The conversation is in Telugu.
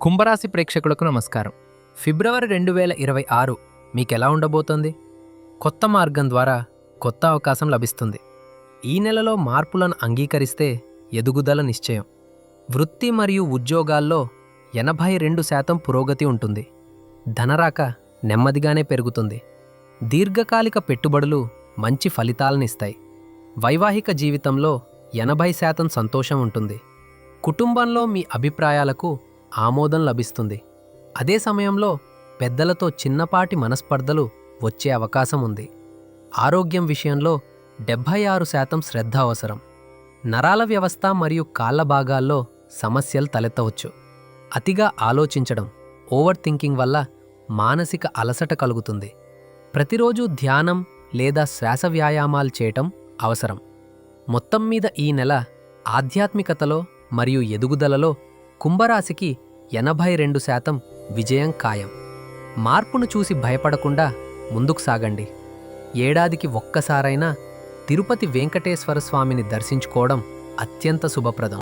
కుంభరాశి ప్రేక్షకులకు నమస్కారం. ఫిబ్రవరి 2026 మీకెలా ఉండబోతోంది? కొత్త మార్గం ద్వారా కొత్త అవకాశం లభిస్తుంది. ఈ నెలలో మార్పులను అంగీకరిస్తే ఎదుగుదల నిశ్చయం. వృత్తి మరియు ఉద్యోగాల్లో 82% పురోగతి ఉంటుంది. ధనరాక నెమ్మదిగానే పెరుగుతుంది. దీర్ఘకాలిక పెట్టుబడులు మంచి ఫలితాలనిస్తాయి. వైవాహిక జీవితంలో 80% సంతోషం ఉంటుంది. కుటుంబంలో మీ అభిప్రాయాలకు ఆమోదం లభిస్తుంది. అదే సమయంలో పెద్దలతో చిన్నపాటి మనస్పర్ధలు వచ్చే అవకాశం ఉంది. ఆరోగ్యం విషయంలో 76% శ్రద్ధ అవసరం. నరాల వ్యవస్థ మరియు కాళ్ల భాగాల్లో సమస్యలు తలెత్తవచ్చు. అతిగా ఆలోచించడం, ఓవర్ థింకింగ్ వల్ల మానసిక అలసట కలుగుతుంది. ప్రతిరోజు ధ్యానం లేదా శ్వాస వ్యాయామాలు చేయటం అవసరం. మొత్తం మీద ఈ నెల ఆధ్యాత్మికతలో మరియు ఎదుగుదలలో కుంభరాశికి 82% విజయం ఖాయం. మార్పును చూసి భయపడకుండా ముందుకు సాగండి. ఏడాదికి ఒక్కసారైనా తిరుపతి వెంకటేశ్వర స్వామిని దర్శించుకోవడం అత్యంత శుభప్రదం.